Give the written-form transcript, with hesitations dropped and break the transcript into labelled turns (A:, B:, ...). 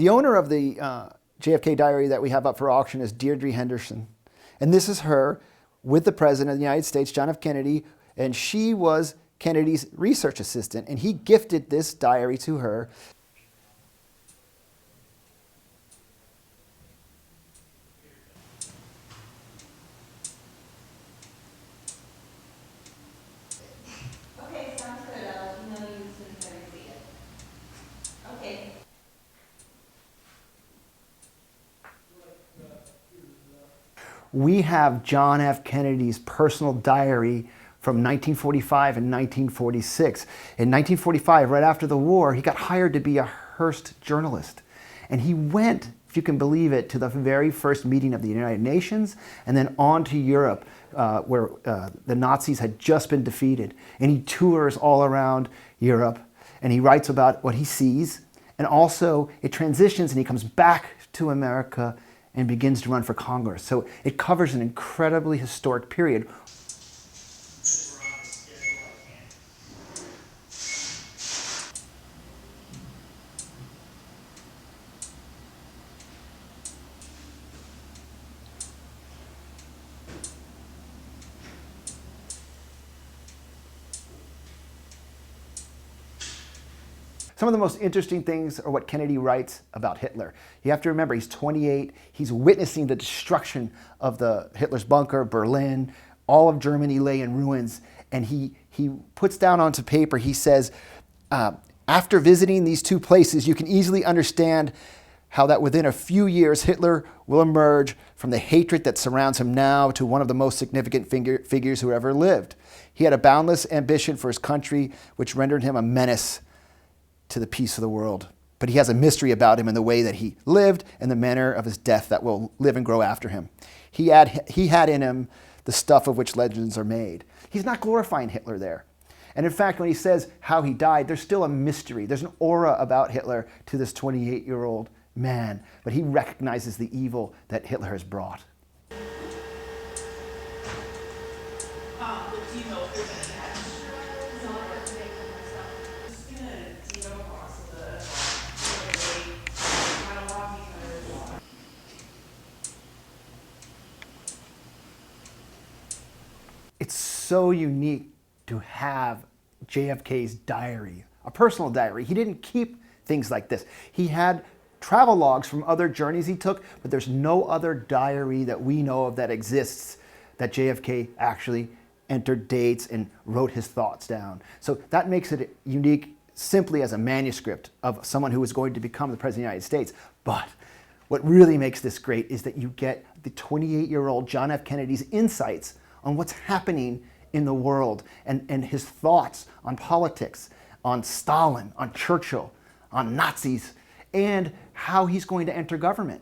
A: The owner of the JFK diary that we have up for auction is Deirdre Henderson. And this is her with the President of the United States, John F. Kennedy, and she was Kennedy's research assistant, and he gifted this diary to her.
B: Okay, sounds good. I'll email you as soon as I receive it. Okay.
A: We have John F. Kennedy's personal diary from 1945 and 1946. In 1945, right after the war, he got hired to be a Hearst journalist. And he went, if you can believe it, to the very first meeting of the United Nations and then on to Europe, where the Nazis had just been defeated. And he tours all around Europe and he writes about what he sees. And also it transitions and he comes back to America and begins to run for Congress. So it covers an incredibly historic period. Some of the most interesting things are what Kennedy writes about Hitler. You have to remember, he's 28, he's witnessing the destruction of Hitler's bunker, Berlin, all of Germany lay in ruins, and he puts down onto paper, he says, after visiting these two places, you can easily understand how that within a few years, Hitler will emerge from the hatred that surrounds him now to one of the most significant figures who ever lived. He had a boundless ambition for his country, which rendered him a menace to the peace of the world. But he has a mystery about him in the way that he lived and the manner of his death that will live and grow after him. He had in him the stuff of which legends are made. He's not glorifying Hitler there. And in fact, when he says how he died, there's still a mystery. There's an aura about Hitler to this 28-year-old man, but he recognizes the evil that Hitler has brought.
B: Do you know if there's any
A: It's so unique to have JFK's diary, a personal diary. He didn't keep things like this. He had travel logs from other journeys he took, but there's no other diary that we know of that exists that JFK actually entered dates and wrote his thoughts down. So that makes it unique simply as a manuscript of someone who was going to become the President of the United States. But what really makes this great is that you get the 28-year-old John F. Kennedy's insights on what's happening in the world and his thoughts on politics, on Stalin, on Churchill, on Nazis, and how he's going to enter government.